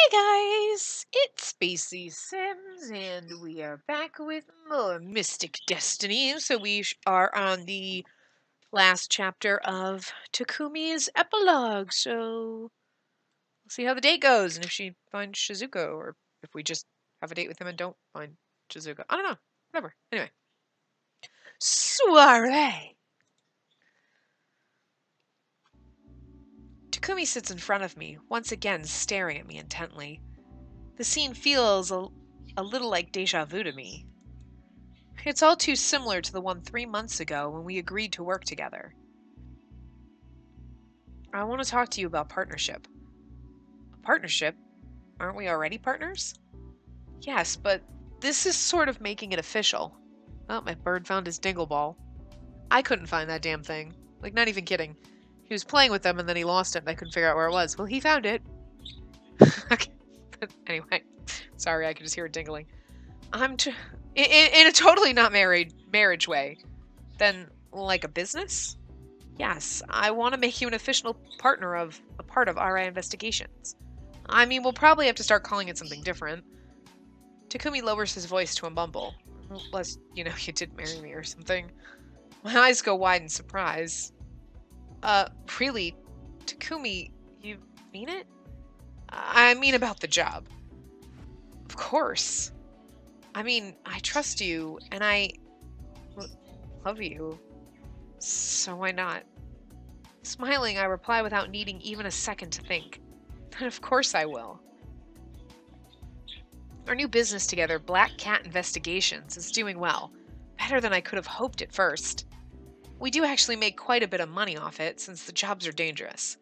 Hey guys, it's Spacey Sims, and we are back with more Mystic Destinies. So we are on the last chapter of Takumi's epilogue. So we'll see how the date goes, and if she finds Shizuko, or if we just have a date with him and don't find Shizuko. I don't know. Whatever. Anyway. Soiree! Takumi sits in front of me, once again staring at me intently. The scene feels a little like deja vu to me. It's all too similar to the one 3 months ago when we agreed to work together. I want to talk to you about partnership. A partnership? Aren't we already partners? Yes, but this is sort of making it official. Oh, my bird found his dingle ball. I couldn't find that damn thing. Like, not even kidding. He was playing with them and then he lost it and I couldn't figure out where it was. Well, he found it. Okay. But anyway, sorry, I could just hear it dingling. In a totally not marriage way. Then, like a business? Yes, I want to make you an official partner of a part of RI investigations. I mean, we'll probably have to start calling it something different. Takumi lowers his voice to a mumble. Unless, you did marry me or something. My eyes go wide in surprise. Really? Takumi, you mean it? I mean about the job. Of course. I mean, I trust you, and I love you. So why not? Smiling, I reply without needing even a second to think. But of course I will. Our new business together, Black Cat Investigations, is doing well. Better than I could have hoped at first. We do actually make quite a bit of money off it, since the jobs are dangerous.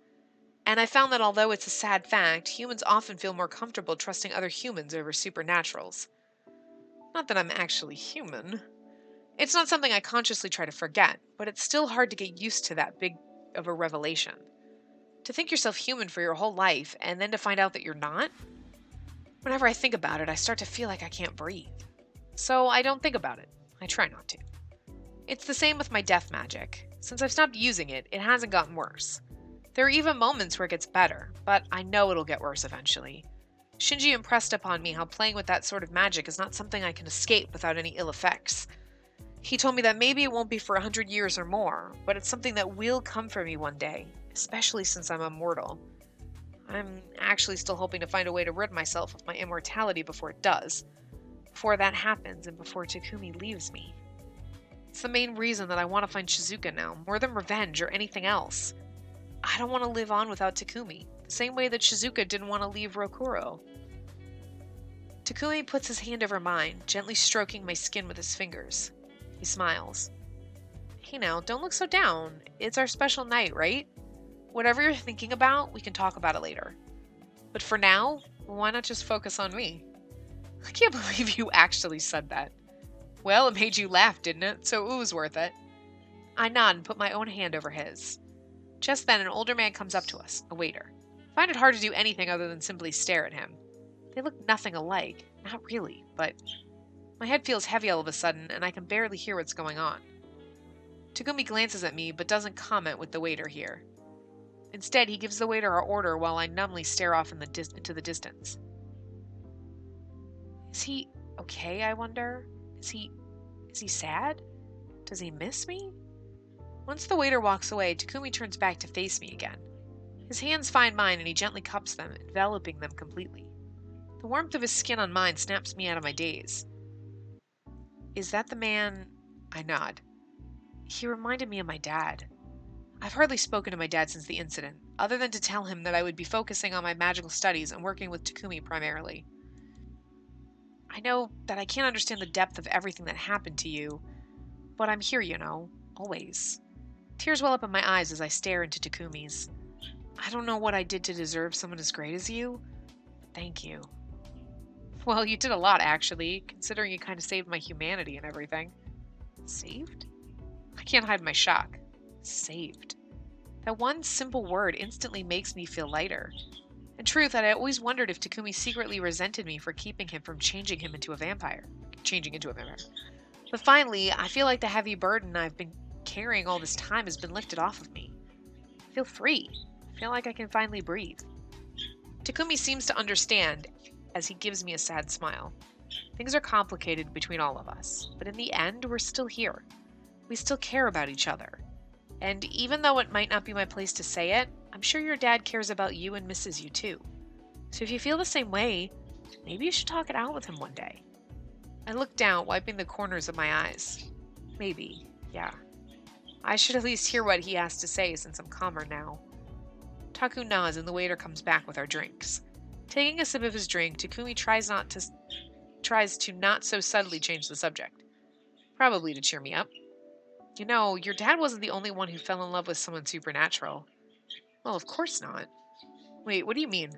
And I found that although it's a sad fact, humans often feel more comfortable trusting other humans over supernaturals. Not that I'm actually human. It's not something I consciously try to forget, but it's still hard to get used to that big of a revelation. To think yourself human for your whole life, and then to find out that you're not? Whenever I think about it, I start to feel like I can't breathe. So I don't think about it. I try not to. It's the same with my death magic. Since I've stopped using it, it hasn't gotten worse. There are even moments where it gets better, but I know it'll get worse eventually. Shinji impressed upon me how playing with that sort of magic is not something I can escape without any ill effects. He told me that maybe it won't be for 100 years or more, but it's something that will come for me one day, especially since I'm immortal. I'm actually still hoping to find a way to rid myself of my immortality before it does. Before that happens and before Takumi leaves me. It's the main reason that I want to find Shizuka now, more than revenge or anything else. I don't want to live on without Takumi, the same way that Shizuka didn't want to leave Rokuro. Takumi puts his hand over mine, gently stroking my skin with his fingers. He smiles. Hey now, don't look so down. It's our special night, right? Whatever you're thinking about, we can talk about it later. But for now, why not just focus on me? I can't believe you actually said that. Well, it made you laugh, didn't it? So it was worth it. I nod and put my own hand over his. Just then, an older man comes up to us, a waiter. I find it hard to do anything other than simply stare at him. They look nothing alike. Not really, but my head feels heavy all of a sudden, and I can barely hear what's going on. Takumi glances at me, but doesn't comment with the waiter here. Instead, he gives the waiter our order while I numbly stare off into the distance. Is he okay, I wonder? Is he sad? Does he miss me? Once the waiter walks away, Takumi turns back to face me again. His hands find mine and he gently cups them, enveloping them completely. The warmth of his skin on mine snaps me out of my daze. Is that the man? I nod. He reminded me of my dad. I've hardly spoken to my dad since the incident, other than to tell him that I would be focusing on my magical studies and working with Takumi primarily. I know that I can't understand the depth of everything that happened to you, but I'm here, always. Tears well up in my eyes as I stare into Takumi's. I don't know what I did to deserve someone as great as you, but thank you. Well, you did a lot, actually, considering you kind of saved my humanity and everything. Saved? I can't hide my shock. Saved. That one simple word instantly makes me feel lighter. In truth, I always wondered if Takumi secretly resented me for keeping him from changing into a vampire. But finally, I feel like the heavy burden I've been carrying all this time has been lifted off of me. I feel free. I feel like I can finally breathe. Takumi seems to understand as he gives me a sad smile. Things are complicated between all of us, but in the end, we're still here. We still care about each other. And even though it might not be my place to say it, I'm sure your dad cares about you and misses you too. So if you feel the same way, maybe you should talk it out with him one day. I look down, wiping the corners of my eyes. Maybe, yeah. I should at least hear what he has to say since I'm calmer now. Taku nods and the waiter comes back with our drinks. Taking a sip of his drink, Takumi tries to not so subtly change the subject. Probably to cheer me up. You know, your dad wasn't the only one who fell in love with someone supernatural. Well, of course not. Wait, what do you mean?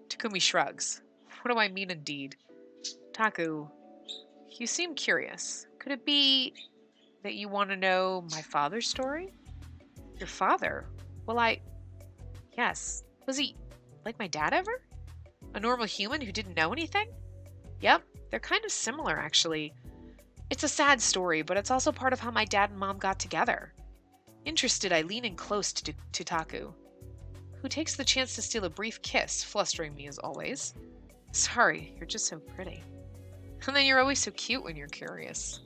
Takumi shrugs. What do I mean indeed? Taku, you seem curious. Could it be that you want to know my father's story? Your father? Well, yes. Was he like my dad ever? A normal human who didn't know anything? Yep, they're kind of similar, actually. It's a sad story, but it's also part of how my dad and mom got together. Interested, I lean in close to Taku, who takes the chance to steal a brief kiss, flustering me as always. Sorry, you're just so pretty. And then you're always so cute when you're curious.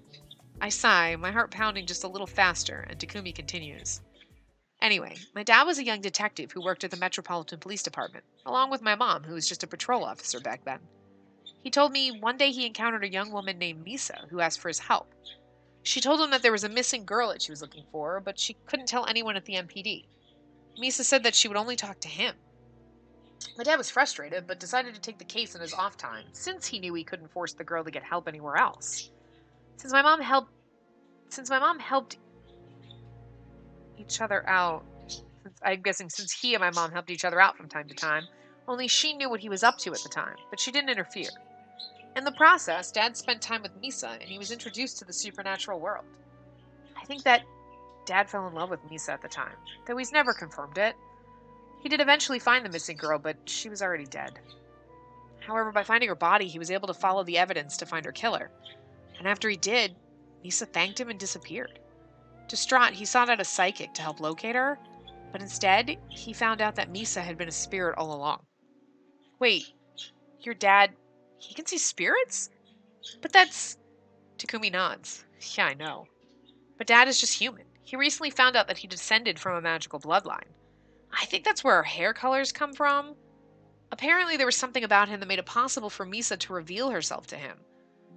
I sigh, my heart pounding just a little faster, and Takumi continues. Anyway, my dad was a young detective who worked at the Metropolitan Police Department, along with my mom, who was just a patrol officer back then. He told me one day he encountered a young woman named Misa who asked for his help. She told him that there was a missing girl that she was looking for, but she couldn't tell anyone at the MPD. Misa said that she would only talk to him. My dad was frustrated, but decided to take the case in his off time, since he knew he couldn't force the girl to get help anywhere else. Since my mom helped each other out, I'm guessing since he and my mom helped each other out from time to time, only she knew what he was up to at the time, but she didn't interfere. In the process, Dad spent time with Misa, and he was introduced to the supernatural world. I think that Dad fell in love with Misa at the time, though he's never confirmed it. He did eventually find the missing girl, but she was already dead. However, by finding her body, he was able to follow the evidence to find her killer. And after he did, Misa thanked him and disappeared. Distraught, he sought out a psychic to help locate her, but instead, he found out that Misa had been a spirit all along. Wait, your dad, he can see spirits? But that's... Takumi nods. Yeah, I know. But Dad is just human. He recently found out that he descended from a magical bloodline. I think that's where our hair colors come from. Apparently there was something about him that made it possible for Misa to reveal herself to him.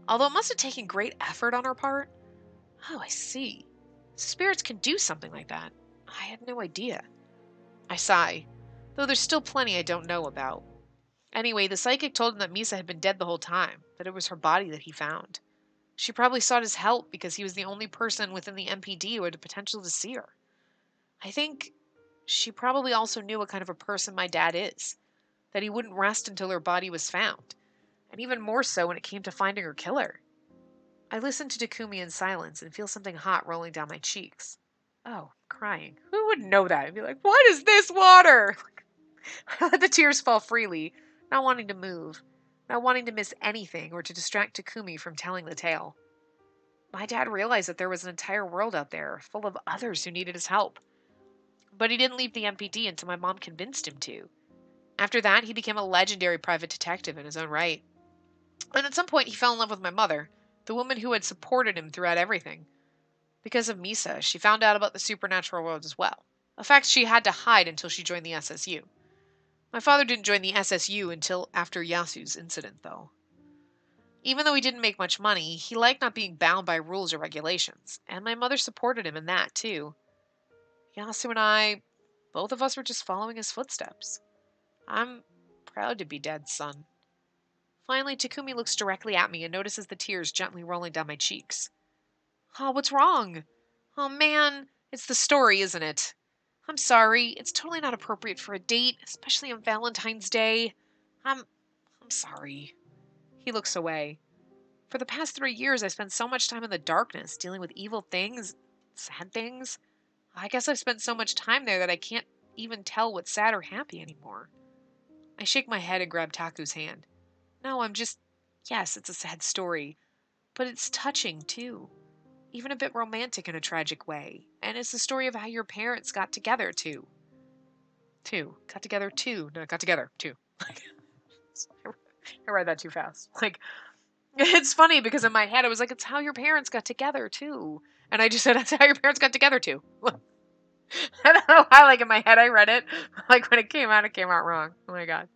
Although it must have taken great effort on her part. Oh, I see. Spirits can do something like that. I had no idea. I sigh, though there's still plenty I don't know about. Anyway, the psychic told him that Misa had been dead the whole time, that it was her body that he found. She probably sought his help because he was the only person within the MPD who had the potential to see her. I think she probably also knew what kind of a person my dad is, that he wouldn't rest until her body was found, and even more so when it came to finding her killer. I listen to Takumi in silence and feel something hot rolling down my cheeks. Oh, crying. Who would know that? I'd be like, what is this water? I let the tears fall freely, not wanting to move, not wanting to miss anything or to distract Takumi from telling the tale. My dad realized that there was an entire world out there, full of others who needed his help. But he didn't leave the MPD until my mom convinced him to. After that, he became a legendary private detective in his own right. And at some point, he fell in love with my mother, the woman who had supported him throughout everything. Because of Misa, she found out about the supernatural world as well, a fact she had to hide until she joined the SSU. My father didn't join the SSU until after Yasu's incident, though. Even though he didn't make much money, he liked not being bound by rules or regulations, and my mother supported him in that, too. Yasu and I, both of us were just following his footsteps. I'm proud to be Dad's son. Finally, Takumi looks directly at me and notices the tears gently rolling down my cheeks. Oh, what's wrong? Oh, man, it's the story, isn't it? I'm sorry, it's totally not appropriate for a date, especially on Valentine's Day. I'm sorry. He looks away. For the past 3 years, I spent so much time in the darkness, dealing with evil things, sad things. I guess I've spent so much time there that I can't even tell what's sad or happy anymore. I shake my head and grab Taku's hand. No, yes, it's a sad story, but it's touching, too. Even a bit romantic in a tragic way, and it's the story of how your parents got together, too. Got together, too. Like, I read that too fast. Like, it's funny because in my head I was like, it's how your parents got together too. And I just said, that's how your parents got together too. I don't know why, like in my head I read it. Like when it came out wrong. Oh my god.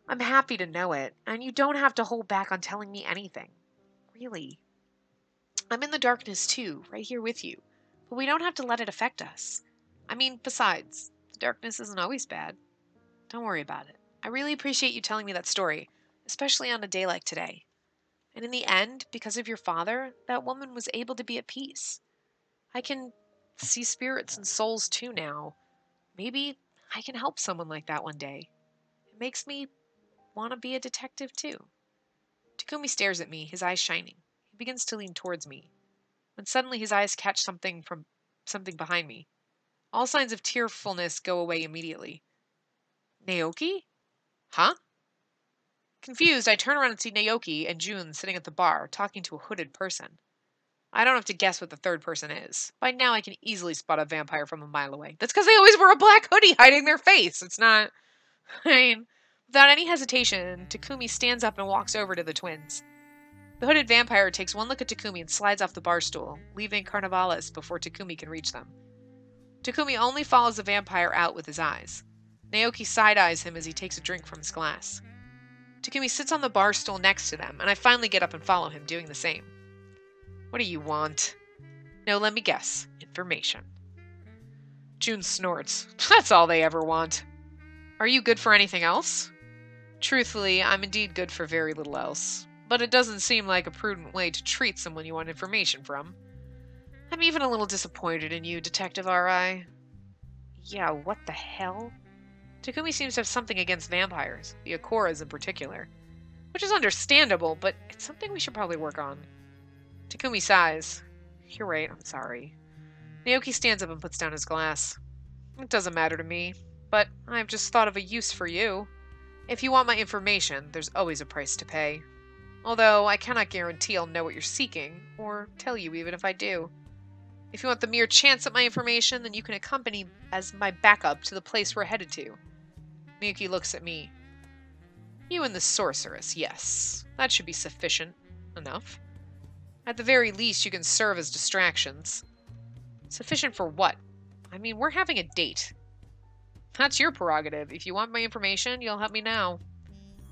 I'm happy to know it, and you don't have to hold back on telling me anything. Really. I'm in the darkness too, right here with you. But we don't have to let it affect us. I mean, besides, the darkness isn't always bad. Don't worry about it. I really appreciate you telling me that story, especially on a day like today. And in the end, because of your father, that woman was able to be at peace. I can see spirits and souls too now. Maybe I can help someone like that one day. It makes me want to be a detective too. Takumi stares at me, his eyes shining. He begins to lean towards me, when suddenly his eyes catch something behind me. All signs of tearfulness go away immediately. Naoki? Huh? Confused, I turn around and see Naoki and June sitting at the bar, talking to a hooded person. I don't have to guess what the third person is. By now I can easily spot a vampire from a mile away. That's because they always wear a black hoodie hiding their face. It's not... I mean, without any hesitation, Takumi stands up and walks over to the twins. The hooded vampire takes one look at Takumi and slides off the bar stool, leaving Carnavalis before Takumi can reach them. Takumi only follows the vampire out with his eyes. Naoki side-eyes him as he takes a drink from his glass. Takumi sits on the bar stool next to them, and I finally get up and follow him, doing the same. What do you want? No, let me guess. Information. June snorts. That's all they ever want. Are you good for anything else? Truthfully, I'm indeed good for very little else. But it doesn't seem like a prudent way to treat someone you want information from. I'm even a little disappointed in you, Detective R.I. Yeah, what the hell? Takumi seems to have something against vampires, the Akoras in particular. Which is understandable, but it's something we should probably work on. Takumi sighs. You're right, I'm sorry. Naoki stands up and puts down his glass. It doesn't matter to me, but I've just thought of a use for you. If you want my information, there's always a price to pay. Although I cannot guarantee I'll know what you're seeking, or tell you even if I do. If you want the mere chance at my information, then you can accompany as my backup to the place we're headed to. Miyuki looks at me. You and the sorceress, yes. That should be sufficient enough. At the very least, you can serve as distractions. Sufficient for what? I mean, we're having a date. That's your prerogative. If you want my information, you'll help me now.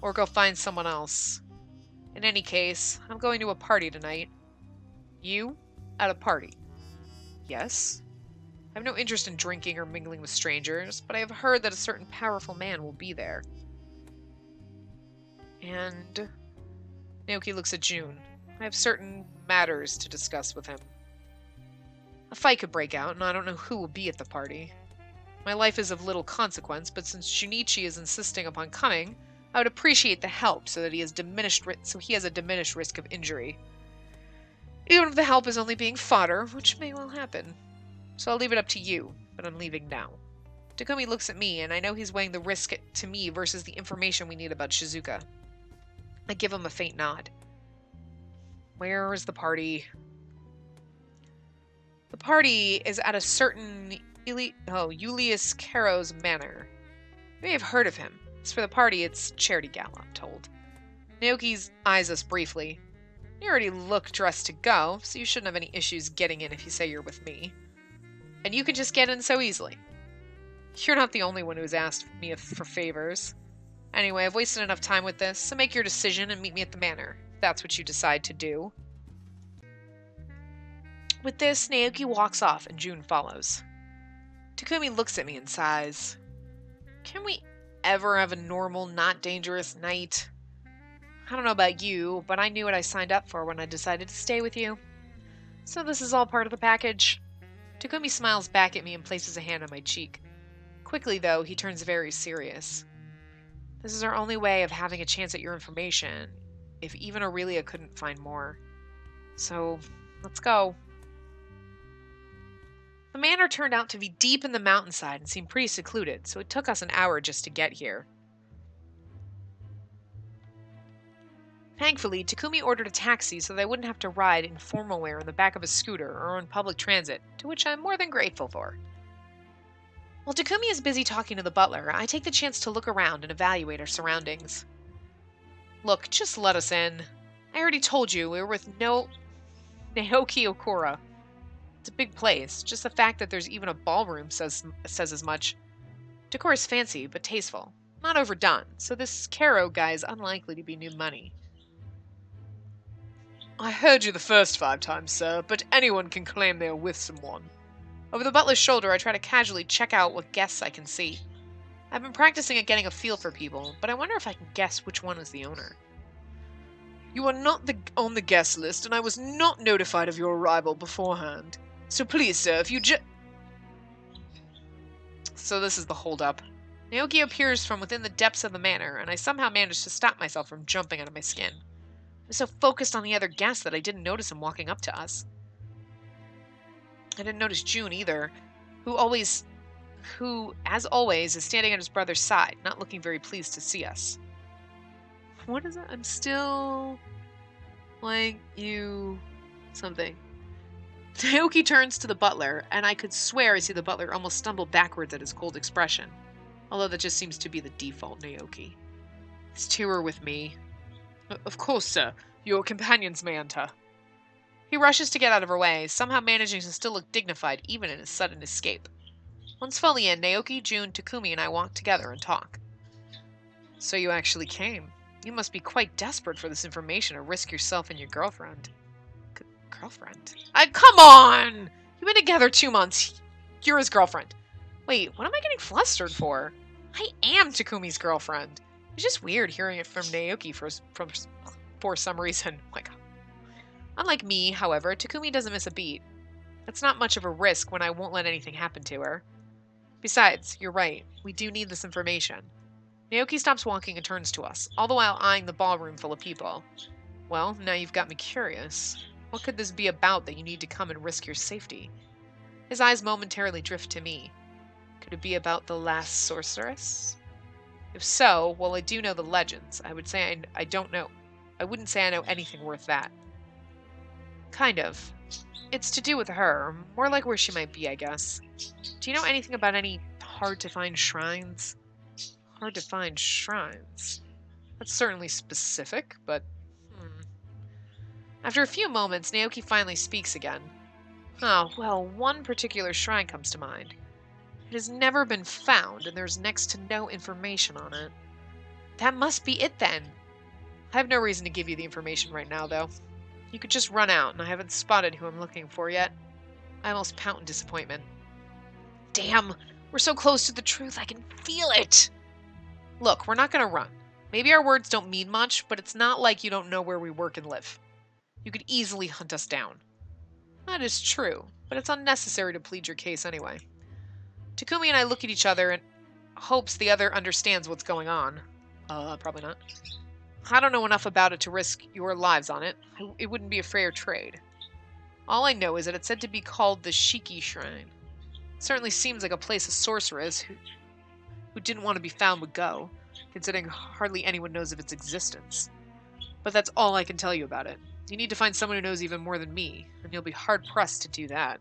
Or go find someone else. In any case, I'm going to a party tonight. You? At a party? Yes? I have no interest in drinking or mingling with strangers, but I have heard that a certain powerful man will be there. And... Naoki looks at June. I have certain matters to discuss with him. A fight could break out, and I don't know who will be at the party. My life is of little consequence, but since Junichi is insisting upon coming, I would appreciate the help so that he has a diminished risk of injury. Even if the help is only being fodder, which may well happen. So I'll leave it up to you, but I'm leaving now. Takumi looks at me, and I know he's weighing the risk to me versus the information we need about Shizuka. I give him a faint nod. Where is the party? The party is at a certain Julius Caro's manor. You may have heard of him. As for the party, it's charity gala, I'm told. Naoki eyes us briefly. You already look dressed to go, so you shouldn't have any issues getting in if you say you're with me. And you can just get in so easily. You're not the only one who's asked me for favors. Anyway, I've wasted enough time with this, so make your decision and meet me at the manor, if that's what you decide to do. With this, Naoki walks off and June follows. Takumi looks at me and sighs. Can we ever have a normal, not dangerous night? I don't know about you, but I knew what I signed up for when I decided to stay with you. So this is all part of the package. Takumi smiles back at me and places a hand on my cheek. Quickly, though, he turns very serious. This is our only way of having a chance at your information, if even Aurelia couldn't find more. So, let's go. The manor turned out to be deep in the mountainside and seemed pretty secluded, so it took us an hour just to get here. Thankfully, Takumi ordered a taxi so that I wouldn't have to ride in formal wear in the back of a scooter or on public transit, to which I'm more than grateful for. While Takumi is busy talking to the butler, I take the chance to look around and evaluate our surroundings. Look, just let us in. I already told you we were with Naoki Okura. It's a big place. Just the fact that there's even a ballroom says as much. Decor is fancy, but tasteful. Not overdone, so this Caro guy is unlikely to be new money. I heard you the first 5 times, sir, but anyone can claim they are with someone. Over the butler's shoulder, I try to casually check out what guests I can see. I've been practicing at getting a feel for people, but I wonder if I can guess which one is the owner. You are not on the guest list, and I was not notified of your arrival beforehand. So please, sir, if you So this is the holdup. Naoki appears from within the depths of the manor, and I somehow managed to stop myself from jumping out of my skin. I was so focused on the other guests that I didn't notice him walking up to us. I didn't notice June either, who, as always, is standing at his brother's side, not looking very pleased to see us. What is it? I'm still... like you... something. Naoki turns to the butler, and I could swear I see the butler almost stumble backwards at his cold expression. Although that just seems to be the default Naoki. These 2 are with me. Of course, sir. Your companions may enter. He rushes to get out of her way, somehow managing to still look dignified even in his sudden escape. Once fully in, Naoki, June, Takumi, and I walk together and talk. So you actually came. You must be quite desperate for this information to risk yourself and your girlfriend. Girlfriend? Come on! You've been together 2 months. You're his girlfriend. Wait, what am I getting flustered for? I am Takumi's girlfriend. It's just weird hearing it from Naoki for some reason. Oh my god. Unlike me, however, Takumi doesn't miss a beat. It's not much of a risk when I won't let anything happen to her. Besides, you're right. We do need this information. Naoki stops walking and turns to us, all the while eyeing the ballroom full of people. Well, now you've got me curious. What could this be about that you need to come and risk your safety? His eyes momentarily drift to me. Could it be about the last sorceress? If so, while I do know the legends, I would say I don't know. I wouldn't say I know anything worth that. Kind of. It's to do with her, more like where she might be, I guess. Do you know anything about any hard-to-find shrines? Hard-to-find shrines? That's certainly specific, but... After a few moments, Naoki finally speaks again. Oh, well, one particular shrine comes to mind. It has never been found, and there's next to no information on it. That must be it, then. I have no reason to give you the information right now, though. You could just run out, and I haven't spotted who I'm looking for yet. I almost pout in disappointment. Damn, we're so close to the truth, I can feel it! Look, we're not gonna run. Maybe our words don't mean much, but it's not like you don't know where we work and live. You could easily hunt us down. That is true, but it's unnecessary to plead your case anyway. Takumi and I look at each other and hopes the other understands what's going on. Probably not. I don't know enough about it to risk your lives on it. It wouldn't be a fair trade. All I know is that it's said to be called the Shiki Shrine. It certainly seems like a place a sorceress who didn't want to be found would go, considering hardly anyone knows of its existence. But that's all I can tell you about it. You need to find someone who knows even more than me, and you'll be hard-pressed to do that.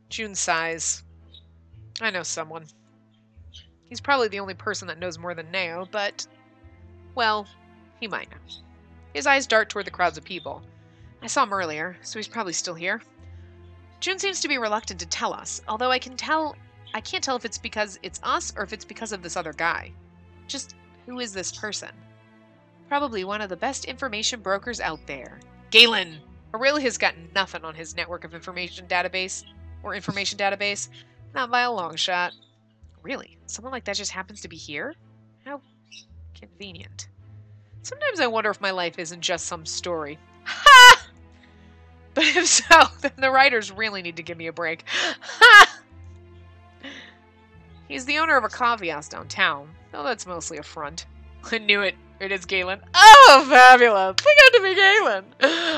June sighs. I know someone. He's probably the only person that knows more than Neo, but... well, he might know. His eyes dart toward the crowds of people. I saw him earlier, so he's probably still here. June seems to be reluctant to tell us, although I can't tell if it's because it's us or if it's because of this other guy. Just, who is this person? Probably one of the best information brokers out there. Galen! Aurelia's got nothing on his network of information database. Not by a long shot. Really? Someone like that just happens to be here? How convenient. Sometimes I wonder if my life isn't just some story. Ha! But if so, then the writers really need to give me a break. Ha! He's the owner of a coffee house downtown, though that's mostly a front. I knew it. It is Galen. Oh, fabulous! We got to be Galen!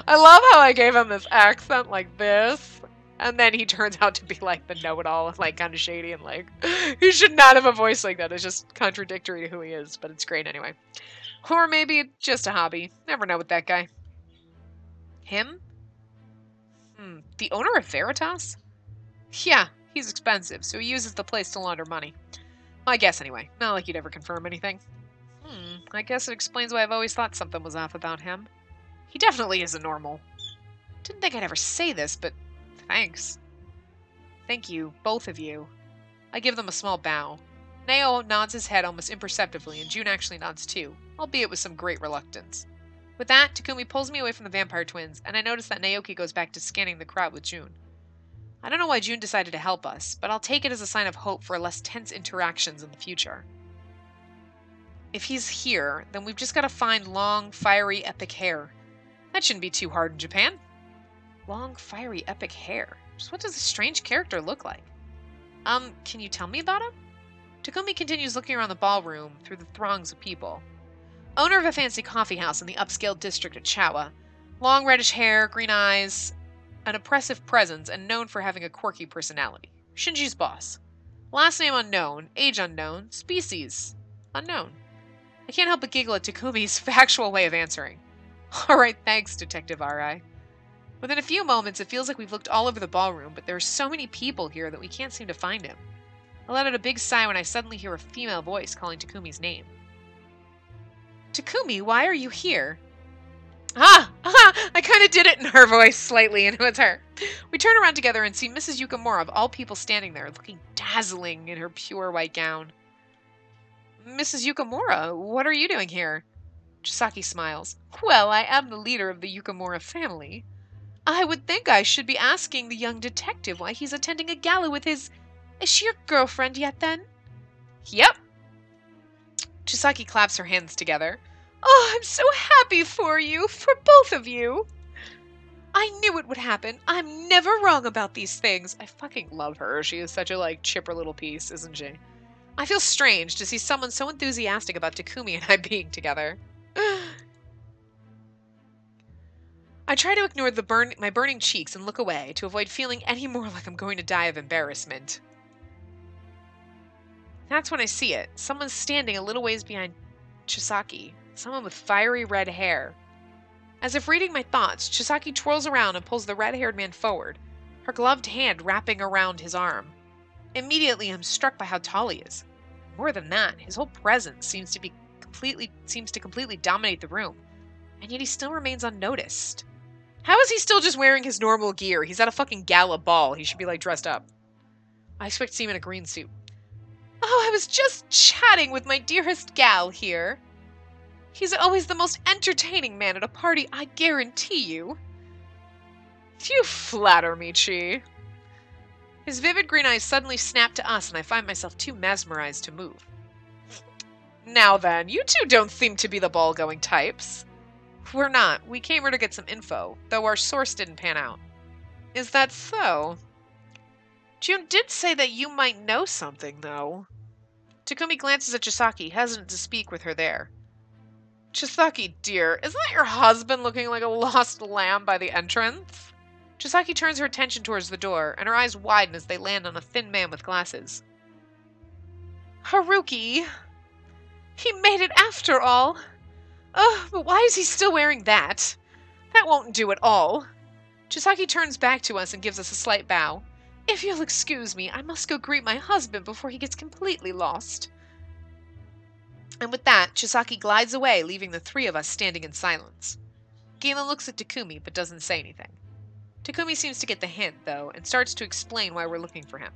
I love how I gave him this accent like this. And then he turns out to be like the know-it-all and like kind of shady and like he should not have a voice like that. It's just contradictory to who he is, but it's great anyway. Or maybe just a hobby. Never know with that guy. Him? The owner of Veritas? Yeah, He's expensive, so he uses the place to launder money. My guess, anyway. Not like you'd ever confirm anything. I guess it explains why I've always thought something was off about him. He definitely isn't normal. Didn't think I'd ever say this, but thanks. Thank you, both of you. I give them a small bow. Nao nods his head almost imperceptibly, and June actually nods too, albeit with some great reluctance. With that, Takumi pulls me away from the vampire twins, and I notice that Naoki goes back to scanning the crowd with June. I don't know why June decided to help us, but I'll take it as a sign of hope for less tense interactions in the future. If he's here, then we've just got to find long, fiery, epic hair. That shouldn't be too hard in Japan. Long, fiery, epic hair. Just what does this strange character look like? Can you tell me about him? Takumi continues looking around the ballroom through the throngs of people. Owner of a fancy coffee house in the upscale district of Chawa. Long reddish hair, green eyes, an oppressive presence, and known for having a quirky personality. Shinji's boss. Last name unknown, age unknown, species unknown. I can't help but giggle at Takumi's factual way of answering. Alright, thanks, Detective R.I. Within a few moments, it feels like we've looked all over the ballroom, but there are so many people here that we can't seem to find him. I let out a big sigh when I suddenly hear a female voice calling Takumi's name. Takumi, why are you here? I kind of did it in her voice slightly, and it was her. We turn around together and see Mrs. Yukamura of all people standing there, looking dazzling in her pure white gown. Mrs. Yukamura, what are you doing here? Chisaki smiles. Well, I am the leader of the Yukamura family. I would think I should be asking the young detective why he's attending a gala with his... Is she your girlfriend yet, then? Yep. Chisaki claps her hands together. Oh, I'm so happy for you, for both of you. I knew it would happen. I'm never wrong about these things. I fucking love her. She is such a, chipper little piece, isn't she? I feel strange to see someone so enthusiastic about Takumi and I being together. I try to ignore my burning cheeks and look away to avoid feeling any more like I'm going to die of embarrassment. That's when I see it. Someone's standing a little ways behind Chisaki. Someone with fiery red hair. As if reading my thoughts, Chisaki twirls around and pulls the red-haired man forward, her gloved hand wrapping around his arm. Immediately, I'm struck by how tall he is. More than that, his whole presence seems to completely dominate the room, and yet he still remains unnoticed. How is he still just wearing his normal gear? He's at a fucking gala ball. He should be, dressed up. I expect to see him in a green suit. Oh, I was just chatting with my dearest gal here. He's always the most entertaining man at a party, I guarantee you. You flatter me, Chi. His vivid green eyes suddenly snap to us, and I find myself too mesmerized to move. Now then, you two don't seem to be the ball-going types. We're not. We came here to get some info, though our source didn't pan out. Is that so? June did say that you might know something, though. Takumi glances at Chisaki, hesitant to speak with her there. Chisaki, dear, isn't that your husband looking like a lost lamb by the entrance? Chisaki turns her attention towards the door, and her eyes widen as they land on a thin man with glasses. Haruki! He made it after all! Ugh, but why is he still wearing that? That won't do at all. Chisaki turns back to us and gives us a slight bow. If you'll excuse me, I must go greet my husband before he gets completely lost. And with that, Chisaki glides away, leaving the three of us standing in silence. Galen looks at Takumi, but doesn't say anything. Takumi seems to get the hint, though, and starts to explain why we're looking for him.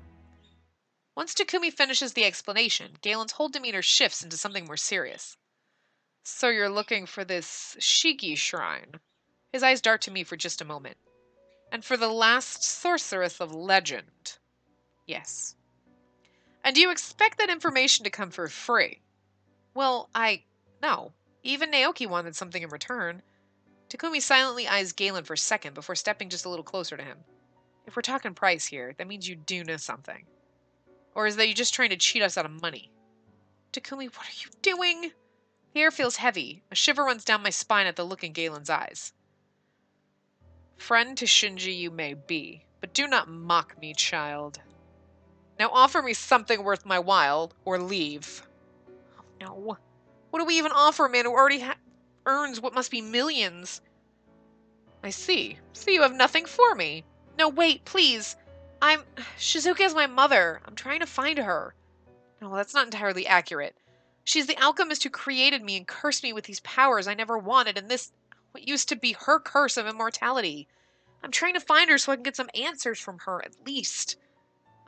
Once Takumi finishes the explanation, Galen's whole demeanor shifts into something more serious. So you're looking for this Shiki shrine. His eyes dart to me for just a moment. And for the last sorceress of legend. Yes. And do you expect that information to come for free? Well, no. Even Naoki wanted something in return. Takumi silently eyes Galen for a second before stepping just a little closer to him. If we're talking price here, that means you do know something. Or is that you just trying to cheat us out of money? Takumi, what are you doing? The air feels heavy. A shiver runs down my spine at the look in Galen's eyes. Friend to Shinji you may be, but do not mock me, child. Now offer me something worth my while, or leave. Oh no. What do we even offer a man who already earns what must be millions? I see. So you have nothing for me. No, wait, please. Shizuka is my mother. I'm trying to find her. No, that's not entirely accurate. She's the alchemist who created me and cursed me with these powers I never wanted, and this, what used to be her curse of immortality. I'm trying to find her so I can get some answers from her, at least.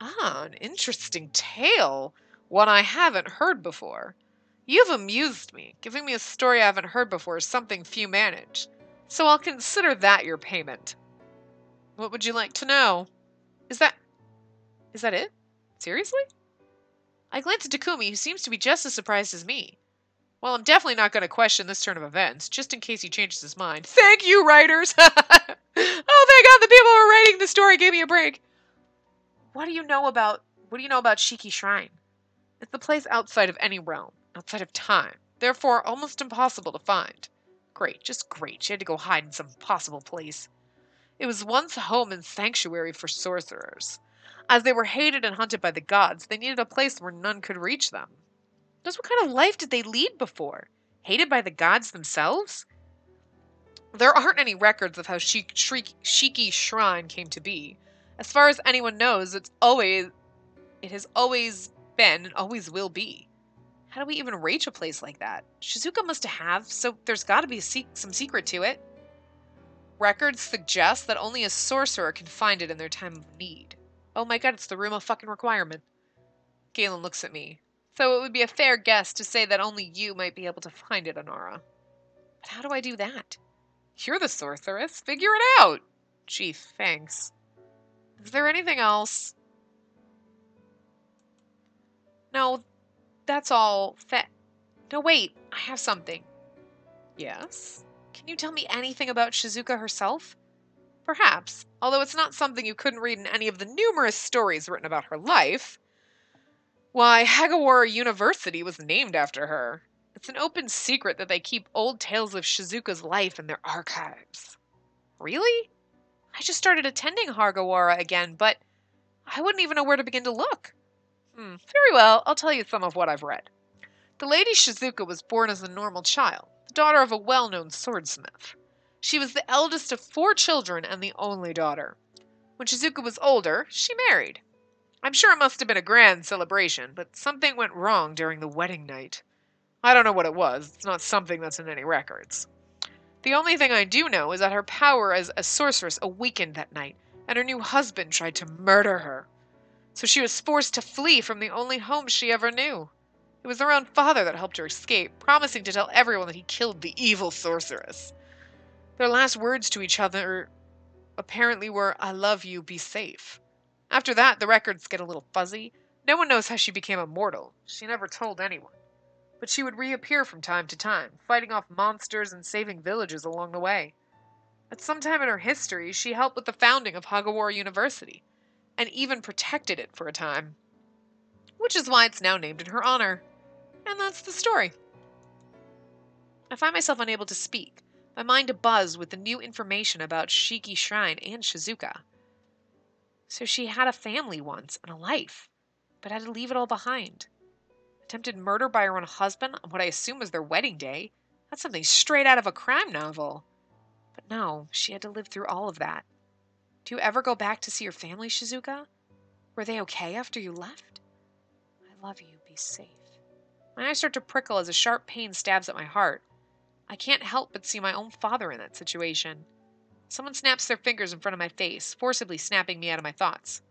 Ah, an interesting tale. One I haven't heard before. You've amused me. Giving me a story I haven't heard before is something few manage. So I'll consider that your payment. What would you like to know? Is that... is that it? Seriously? I glanced at Takumi, who seems to be just as surprised as me. Well, I'm definitely not going to question this turn of events, just in case he changes his mind. Thank you, writers! Oh, thank God the people who were writing the story gave me a break. What do you know about Shiki Shrine? It's the place outside of any realm, outside of time, therefore almost impossible to find. Great, just great. She had to go hide in some impossible place. It was once home and sanctuary for sorcerers. As they were hated and hunted by the gods, they needed a place where none could reach them. Just what kind of life did they lead before? Hated by the gods themselves? There aren't any records of how Shiki Shrine came to be. As far as anyone knows, it has always been and always will be. How do we even reach a place like that? Shizuka must have, so there's got to be some secret to it. Records suggest that only a sorcerer can find it in their time of need. Oh my god, it's the room of fucking requirement. Galen looks at me. So it would be a fair guess to say that only you might be able to find it, Anara. But how do I do that? You're the sorceress. Figure it out. Gee, thanks. Is there anything else? No, that's all. No, wait. I have something. Yes? Can you tell me anything about Shizuka herself? Perhaps, although it's not something you couldn't read in any of the numerous stories written about her life. Why, Hagawara University was named after her. It's an open secret that they keep old tales of Shizuka's life in their archives. Really? I just started attending Hagawara again, but I wouldn't even know where to begin to look. Very well, I'll tell you some of what I've read. The Lady Shizuka was born as a normal child, the daughter of a well-known swordsmith. She was the eldest of 4 children and the only daughter. When Shizuka was older, she married. I'm sure it must have been a grand celebration, but something went wrong during the wedding night. I don't know what it was. It's not something that's in any records. The only thing I do know is that her power as a sorceress awakened that night, and her new husband tried to murder her. So she was forced to flee from the only home she ever knew. It was her own father that helped her escape, promising to tell everyone that he killed the evil sorceress. Their last words to each other apparently were, "I love you, be safe." After that, the records get a little fuzzy. No one knows how she became immortal. She never told anyone. But she would reappear from time to time, fighting off monsters and saving villages along the way. At some time in her history, she helped with the founding of Hagawara University, and even protected it for a time. Which is why it's now named in her honor. And that's the story. I find myself unable to speak, my mind abuzz with the new information about Shiki Shrine and Shizuka. So she had a family once and a life, but had to leave it all behind. Attempted murder by her own husband on what I assume was their wedding day. That's something straight out of a crime novel. But no, she had to live through all of that. Do you ever go back to see your family, Shizuka? Were they okay after you left? I love you, be safe. My eyes start to prickle as a sharp pain stabs at my heart. I can't help but see my own father in that situation. Someone snaps their fingers in front of my face, forcibly snapping me out of my thoughts.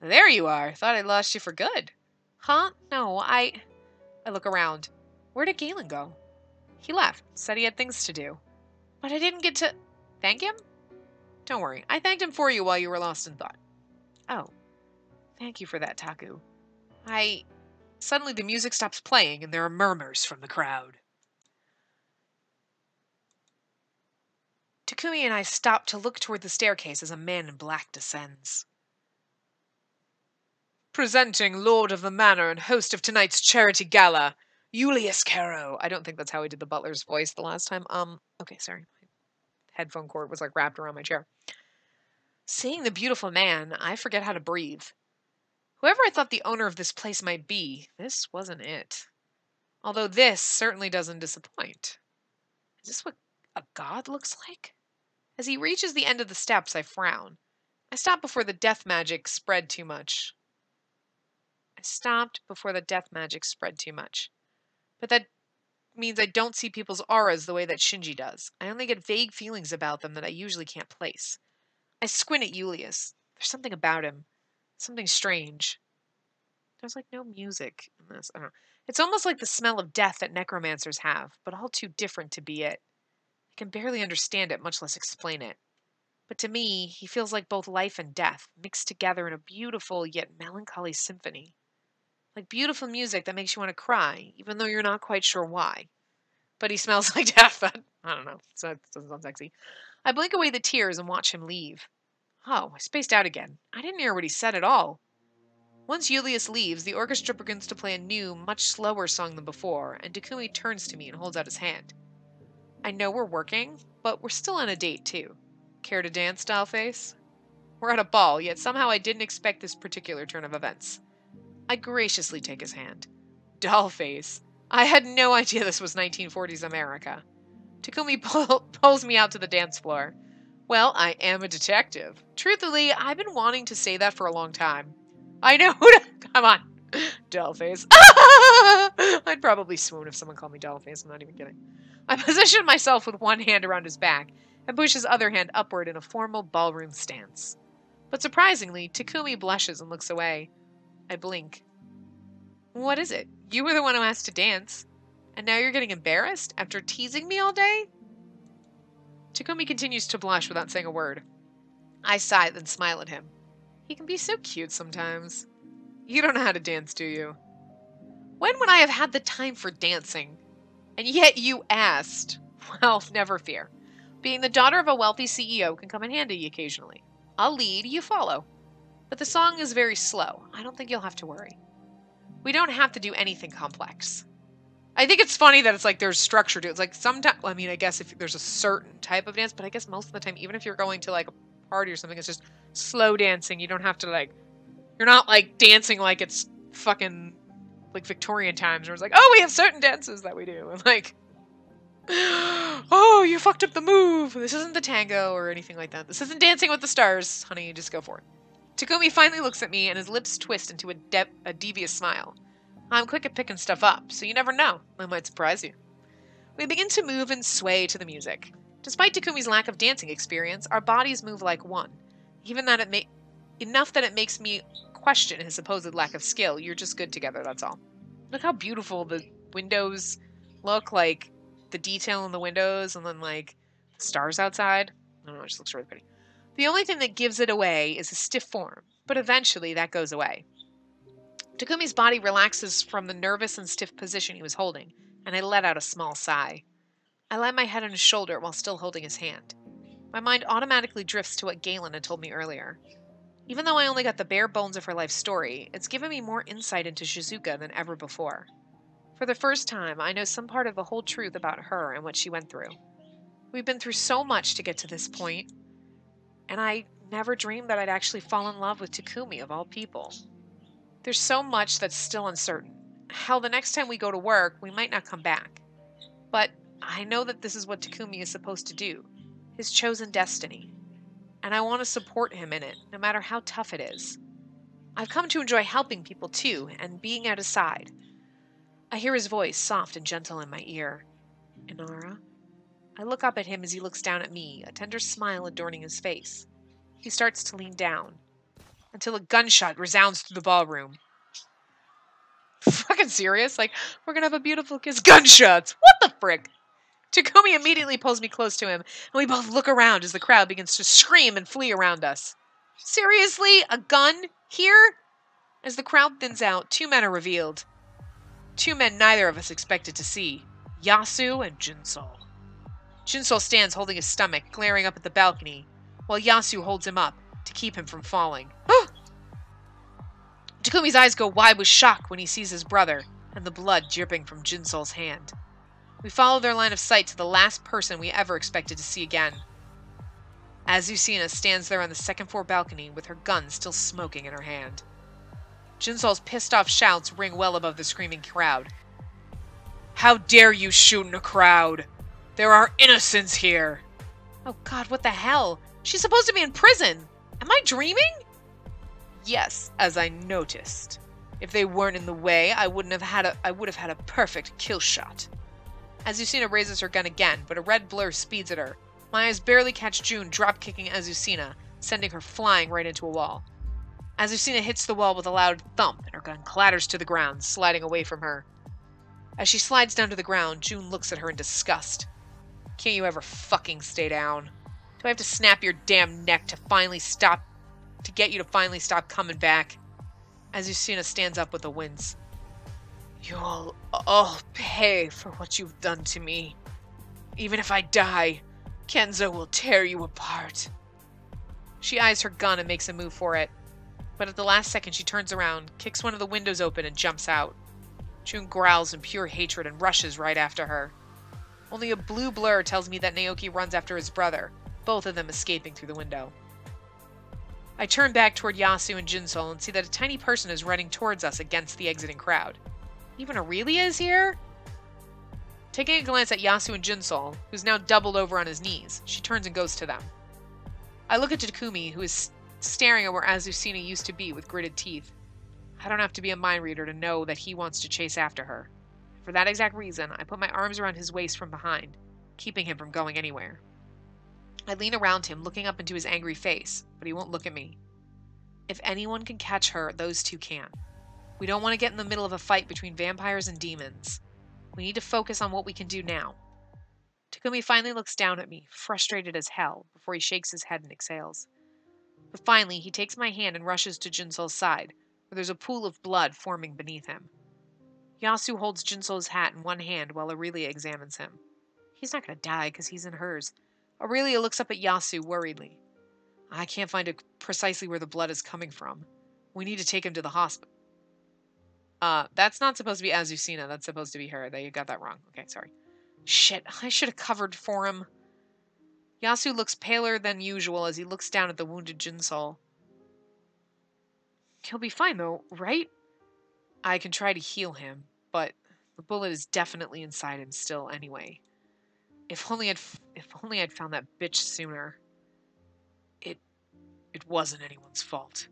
There you are. Thought I'd lost you for good. Huh? No, I look around. Where did Galen go? He left. Said he had things to do. But I didn't get to thank him? Don't worry. I thanked him for you while you were lost in thought. Oh. Thank you for that, Taku. Suddenly the music stops playing and there are murmurs from the crowd. Takumi and I stop to look toward the staircase as a man in black descends. Presenting Lord of the Manor and host of tonight's charity gala, Julius Caro. I don't think that's how he did the butler's voice the last time. Okay, sorry. My headphone cord was like wrapped around my chair. Seeing the beautiful man, I forget how to breathe. Whoever I thought the owner of this place might be, this wasn't it. Although this certainly doesn't disappoint. Is this what a god looks like? As he reaches the end of the steps, I frown. I stopped before the death magic spread too much. But that means I don't see people's auras the way that Shinji does. I only get vague feelings about them that I usually can't place. I squint at Julius. There's something about him. Something strange. There's like no music in this. I don't know. It's almost like the smell of death that necromancers have, but all too different to be it. I can barely understand it, much less explain it. But to me, he feels like both life and death, mixed together in a beautiful yet melancholy symphony. Like beautiful music that makes you want to cry, even though you're not quite sure why. But he smells like death. I don't know. So it doesn't sound sexy. I blink away the tears and watch him leave. Oh, I spaced out again. I didn't hear what he said at all. Once Julius leaves, the orchestra begins to play a new, much slower song than before, and Takumi turns to me and holds out his hand. I know we're working, but we're still on a date, too. Care to dance, Dollface? We're at a ball, yet somehow I didn't expect this particular turn of events. I graciously take his hand. Dollface. I had no idea this was 1940s America. Takumi pulls me out to the dance floor. Well, I am a detective. Truthfully, I've been wanting to say that for a long time. I know who to... Come on. Dollface. I'd probably swoon if someone called me Dollface. I'm not even kidding. I position myself with one hand around his back and push his other hand upward in a formal ballroom stance. But surprisingly, Takumi blushes and looks away. I blink. What is it? You were the one who asked to dance. And now you're getting embarrassed after teasing me all day? Takumi continues to blush without saying a word. I sigh, then smile at him. He can be so cute sometimes. You don't know how to dance, do you? When would I have had the time for dancing? And yet you asked. Well, never fear. Being the daughter of a wealthy CEO can come in handy occasionally. I'll lead, you follow. But the song is very slow. I don't think you'll have to worry. We don't have to do anything complex. I think it's funny that it's like there's structure to it. It's like sometimes, I mean, I guess if there's a certain type of dance, but I guess most of the time, even if you're going to like a party or something, it's just slow dancing. You don't have to like, you're not like dancing like it's fucking like Victorian times where it's like, oh, we have certain dances that we do. And like, oh, you fucked up the move. This isn't the tango or anything like that. This isn't Dancing with the Stars. Honey, you just go for it. Takumi finally looks at me and his lips twist into a devious smile. I'm quick at picking stuff up, so you never know. I might surprise you. We begin to move and sway to the music. Despite Takumi's lack of dancing experience, our bodies move like one. Even that enough that it makes me question his supposed lack of skill. You're just good together, that's all. Look how beautiful the windows look, like the detail in the windows and then like the stars outside. I don't know, it just looks really pretty. The only thing that gives it away is a stiff form, but eventually that goes away. Takumi's body relaxes from the nervous and stiff position he was holding, and I let out a small sigh. I lie my head on his shoulder while still holding his hand. My mind automatically drifts to what Galen had told me earlier. Even though I only got the bare bones of her life story, it's given me more insight into Shizuka than ever before. For the first time, I know some part of the whole truth about her and what she went through. We've been through so much to get to this point, and I never dreamed that I'd actually fall in love with Takumi of all people. There's so much that's still uncertain. Hell, the next time we go to work, we might not come back. But I know that this is what Takumi is supposed to do, his chosen destiny. And I want to support him in it, no matter how tough it is. I've come to enjoy helping people too, and being at his side. I hear his voice, soft and gentle in my ear. Inara? I look up at him as he looks down at me, a tender smile adorning his face. He starts to lean down, until a gunshot resounds through the ballroom. Fucking serious? Like, we're gonna have a beautiful kiss. Gunshots! What the frick? Takumi immediately pulls me close to him, and we both look around as the crowd begins to scream and flee around us. Seriously? A gun? Here? As the crowd thins out, two men are revealed. Two men neither of us expected to see. Yasu and Jinsol. Jinsol stands holding his stomach, glaring up at the balcony, while Yasu holds him up to keep him from falling. Takumi's eyes go wide with shock when he sees his brother and the blood dripping from Jinsol's hand. We follow their line of sight to the last person we ever expected to see again. Azucena stands there on the second floor balcony with her gun still smoking in her hand. Jinsol's pissed off shouts ring well above the screaming crowd. How dare you shoot in a crowd? There are innocents here! Oh god, what the hell? She's supposed to be in prison! Am I dreaming? Yes, as I noticed. If they weren't in the way, I would have had a perfect kill shot. Azucena raises her gun again, but a red blur speeds at her. My eyes barely catch June drop-kicking Azucena, sending her flying right into a wall. Azucena hits the wall with a loud thump, and her gun clatters to the ground, sliding away from her. As she slides down to the ground, June looks at her in disgust. Can't you ever fucking stay down? Do I have to snap your damn neck to get you to finally stop coming back? Azucena stands up with a wince. You'll all pay for what you've done to me. Even if I die, Kenzo will tear you apart. She eyes her gun and makes a move for it. But at the last second, she turns around, kicks one of the windows open, and jumps out. June growls in pure hatred and rushes right after her. Only a blue blur tells me that Naoki runs after his brother, both of them escaping through the window. I turn back toward Yasu and Jinsol and see that a tiny person is running towards us against the exiting crowd. Even Aurelia is here? Taking a glance at Yasu and Jinsol, who's now doubled over on his knees, she turns and goes to them. I look at Takumi, who is staring at where Azucena used to be with gritted teeth. I don't have to be a mind reader to know that he wants to chase after her. For that exact reason, I put my arms around his waist from behind, keeping him from going anywhere. I lean around him, looking up into his angry face, but he won't look at me. If anyone can catch her, those two can. We don't want to get in the middle of a fight between vampires and demons. We need to focus on what we can do now. Takumi finally looks down at me, frustrated as hell, before he shakes his head and exhales. But finally, he takes my hand and rushes to Jinsol's side, where there's a pool of blood forming beneath him. Yasu holds Jinsol's hat in one hand while Aurelia examines him. He's not going to die because he's in hers. Aurelia looks up at Yasu worriedly. I can't find precisely where the blood is coming from. We need to take him to the hospital. That's not supposed to be Azucena. That's supposed to be her. You got that wrong. Okay, sorry. Shit, I should have covered for him. Yasu looks paler than usual as he looks down at the wounded Jinsol. He'll be fine though, right? I can try to heal him, but the bullet is definitely inside him still anyway. If only I'd found that bitch sooner. It wasn't anyone's fault.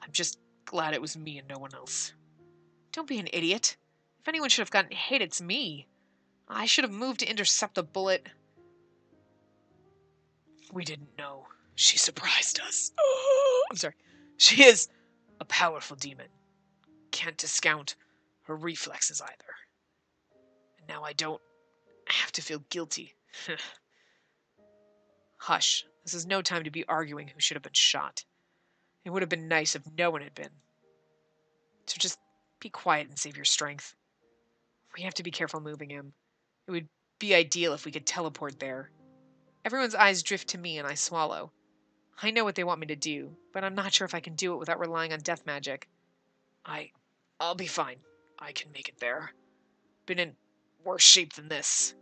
I'm just glad it was me and no one else. Don't be an idiot. If anyone should have gotten hit, it's me. I should have moved to intercept the bullet. We didn't know. She surprised us. I'm sorry. She is a powerful demon. Can't discount her reflexes either. And now I don't have to feel guilty. Hush. This is no time to be arguing who should have been shot. It would have been nice if no one had been. So just be quiet and save your strength. We have to be careful moving him. It would be ideal if we could teleport there. Everyone's eyes drift to me and I swallow. I know what they want me to do, but I'm not sure if I can do it without relying on death magic. I'll be fine. I can make it there. Been in worse shape than this.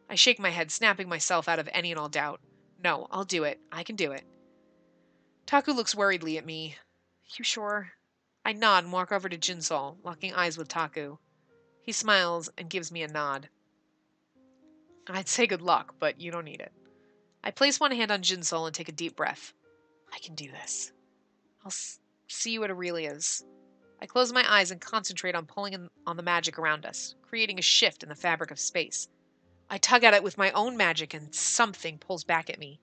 I shake my head, snapping myself out of any and all doubt. No, I'll do it. I can do it. Taku looks worriedly at me. You sure? I nod and walk over to Jinsol, locking eyes with Taku. He smiles and gives me a nod. I'd say good luck, but you don't need it. I place one hand on Jinsol and take a deep breath. I can do this. I'll see you at Aurelia's. I close my eyes and concentrate on pulling on the magic around us, creating a shift in the fabric of space. I tug at it with my own magic and something pulls back at me.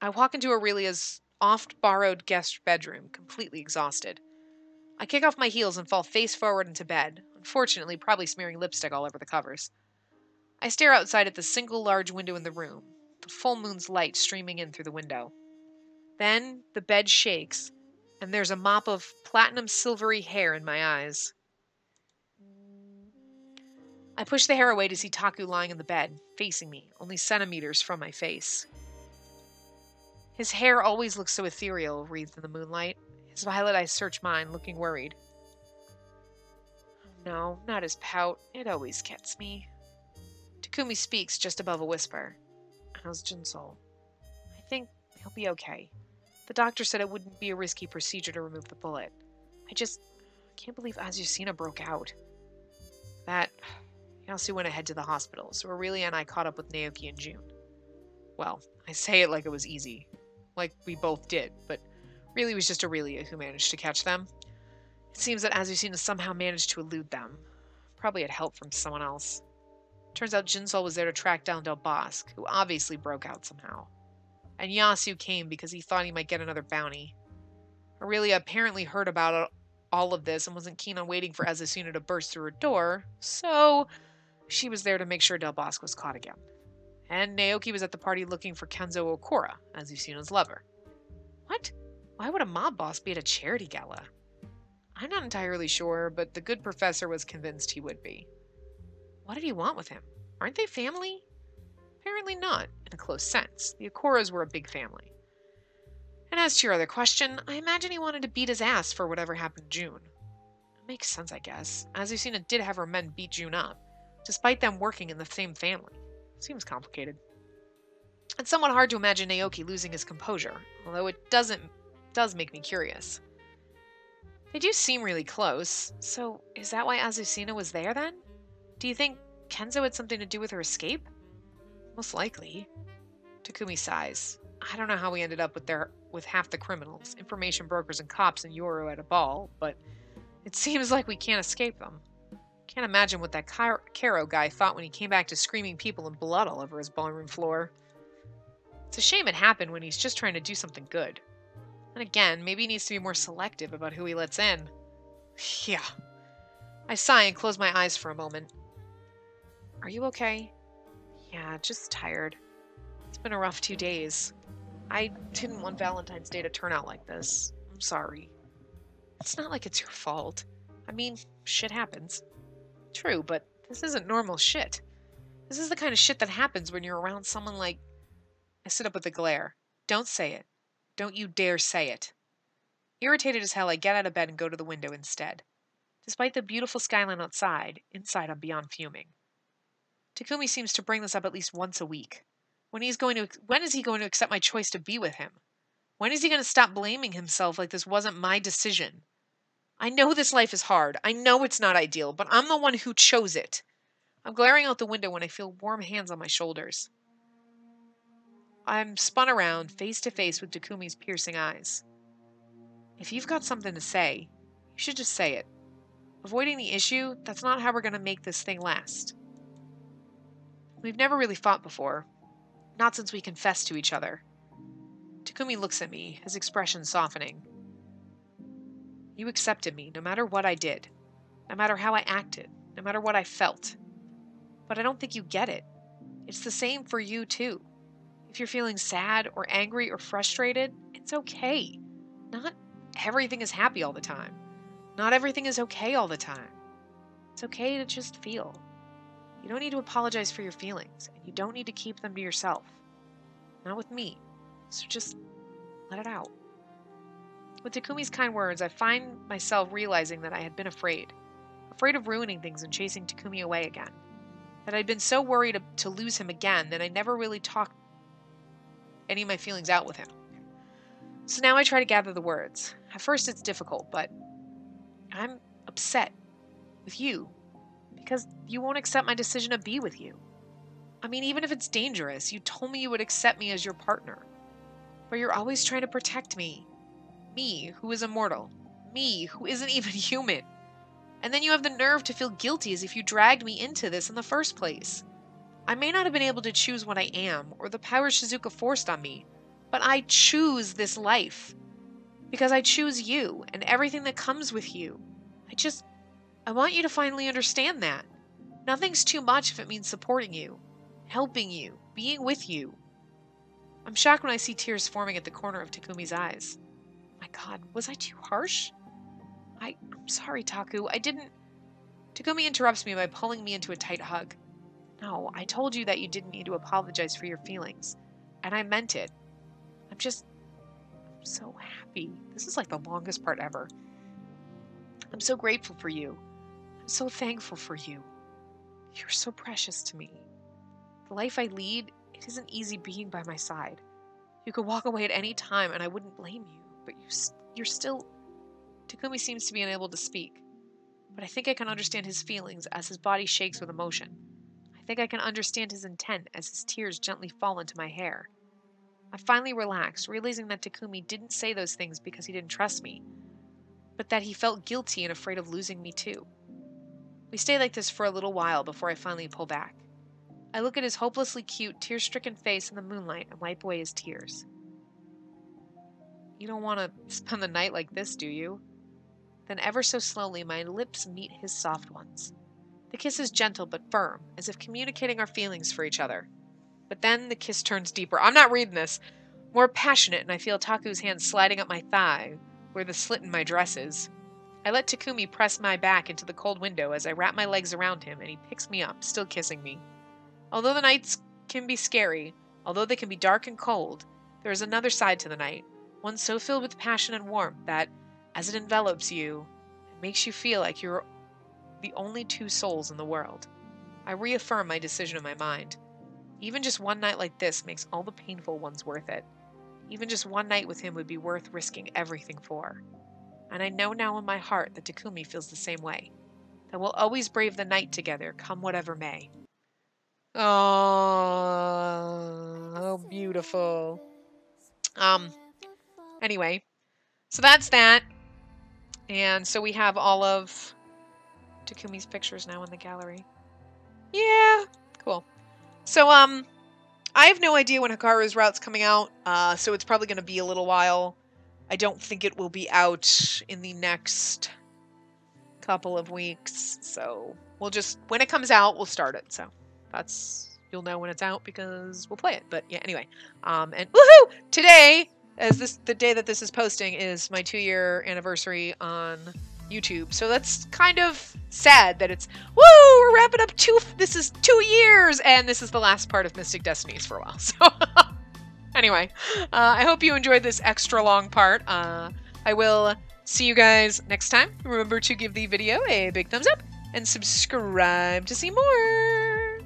I walk into Aurelia's oft-borrowed guest bedroom, completely exhausted. I kick off my heels and fall face forward into bed, unfortunately probably smearing lipstick all over the covers. I stare outside at the single large window in the room, the full moon's light streaming in through the window. Then the bed shakes, and there's a mop of platinum silvery hair in my eyes. I push the hair away to see Taku lying in the bed, facing me, only centimeters from my face. His hair always looks so ethereal, wreathed in the moonlight. His violet eyes search mine, looking worried. No, not his pout. It always gets me. Takumi speaks just above a whisper. How's Jinsol? I think he'll be okay. The doctor said it wouldn't be a risky procedure to remove the bullet. I just can't believe Azucena broke out. Yasu went ahead to the hospital, so Aurelia and I caught up with Naoki and June. Well, I say it like it was easy. Like we both did, but really it was just Aurelia who managed to catch them. It seems that Azucena somehow managed to elude them. Probably had help from someone else. Turns out Jinsol was there to track down Del Bosque, who obviously broke out somehow. And Yasu came because he thought he might get another bounty. Aurelia apparently heard about all of this and wasn't keen on waiting for Azucena to burst through her door, so she was there to make sure Del Bosque was caught again. And Naoki was at the party looking for Kenzo Okura, Azucena's lover. What? Why would a mob boss be at a charity gala? I'm not entirely sure, but the good professor was convinced he would be. What did he want with him? Aren't they family? Apparently not, in a close sense. The Okuras were a big family. And as to your other question, I imagine he wanted to beat his ass for whatever happened to June. It makes sense, I guess. Azucena did have her men beat June up, despite them working in the same family. Seems complicated. It's somewhat hard to imagine Naoki losing his composure, although it does make me curious. They do seem really close, so is that why Azucena was there then? Do you think Kenzo had something to do with her escape? Most likely. Takumi sighs. I don't know how we ended up with half the criminals, information brokers and cops in Yoru at a ball, but it seems like we can't escape them. Can't imagine what that Karo guy thought when he came back to screaming people and blood all over his ballroom floor. It's a shame it happened when he's just trying to do something good. And again, maybe he needs to be more selective about who he lets in. Yeah. I sigh and close my eyes for a moment. Are you okay? Yeah, just tired. It's been a rough 2 days. I didn't want Valentine's Day to turn out like this. I'm sorry. It's not like it's your fault. I mean, shit happens. True, but this isn't normal shit. This is the kind of shit that happens when you're around someone like... I sit up with a glare. Don't say it. Don't you dare say it. Irritated as hell, I get out of bed and go to the window instead. Despite the beautiful skyline outside, inside I'm beyond fuming. Takumi seems to bring this up at least once a week. When is he going to accept my choice to be with him? When is he going to stop blaming himself like this wasn't my decision? I know this life is hard. I know it's not ideal, but I'm the one who chose it. I'm glaring out the window when I feel warm hands on my shoulders. I'm spun around, face to face with Takumi's piercing eyes. If you've got something to say, you should just say it. Avoiding the issue, that's not how we're going to make this thing last. We've never really fought before. Not since we confessed to each other. Takumi looks at me, his expression softening. You accepted me, no matter what I did. No matter how I acted. No matter what I felt. But I don't think you get it. It's the same for you, too. If you're feeling sad or angry or frustrated, it's okay. Not everything is happy all the time. Not everything is okay all the time. It's okay to just feel. You don't need to apologize for your feelings, and you don't need to keep them to yourself. Not with me. So just let it out. With Takumi's kind words, I find myself realizing that I had been afraid. Afraid of ruining things and chasing Takumi away again. That I'd been so worried to lose him again that I never really talked any of my feelings out with him. So now I try to gather the words. At first it's difficult, but I'm upset with you because you won't accept my decision to be with you. I mean, even if it's dangerous, you told me you would accept me as your partner. But you're always trying to protect me. Me, who is immortal. Me, who isn't even human. And then you have the nerve to feel guilty as if you dragged me into this in the first place. I may not have been able to choose what I am, or the power Shizuka forced on me, but I choose this life. Because I choose you, and everything that comes with you. I want you to finally understand that. Nothing's too much if it means supporting you, helping you, being with you. I'm shocked when I see tears forming at the corner of Takumi's eyes. My God, was I too harsh? I'm sorry, Taku, I didn't... Takumi interrupts me by pulling me into a tight hug. No, I told you that you didn't need to apologize for your feelings. And I meant it. I'm so happy. This is like the longest part ever. I'm so grateful for you. I'm so thankful for you. You're so precious to me. The life I lead, it isn't easy being by my side. You could walk away at any time and I wouldn't blame you, but you're still... Takumi seems to be unable to speak, but I think I can understand his feelings as his body shakes with emotion. I think I can understand his intent as his tears gently fall into my hair. I finally relaxed, realizing that Takumi didn't say those things because he didn't trust me, but that he felt guilty and afraid of losing me too. We stay like this for a little while before I finally pull back. I look at his hopelessly cute, tear-stricken face in the moonlight and wipe away his tears. You don't want to spend the night like this, do you? Then ever so slowly, my lips meet his soft ones. The kiss is gentle but firm, as if communicating our feelings for each other. But then the kiss turns deeper. I'm not reading this. More passionate, and I feel Taku's hand sliding up my thigh, where the slit in my dress is. I let Takumi press my back into the cold window as I wrap my legs around him, and he picks me up, still kissing me. Although the nights can be scary, although they can be dark and cold, there is another side to the night, one so filled with passion and warmth that, as it envelops you, it makes you feel like you're the only two souls in the world. I reaffirm my decision in my mind. Even just one night like this makes all the painful ones worth it. Even just one night with him would be worth risking everything for. And I know now in my heart that Takumi feels the same way. That we'll always brave the night together, come whatever may. Oh, beautiful. Anyway, so that's that. And so we have all of Takumi's pictures now in the gallery. Yeah, cool. So, I have no idea when Hikaru's route's coming out, so it's probably going to be a little while. I don't think it will be out in the next couple of weeks, so we'll just, when it comes out, we'll start it, so you'll know when it's out because we'll play it, but yeah, anyway, and woohoo! Today, the day that this is posting, is my 2-year anniversary on YouTube, so that's kind of sad that it's, woo, we're wrapping up this is 2 years, and this is the last part of Mystic Destinies for a while, so anyway, I hope you enjoyed this extra long part. I will see you guys next time. Remember to give the video a big thumbs up and subscribe to see more.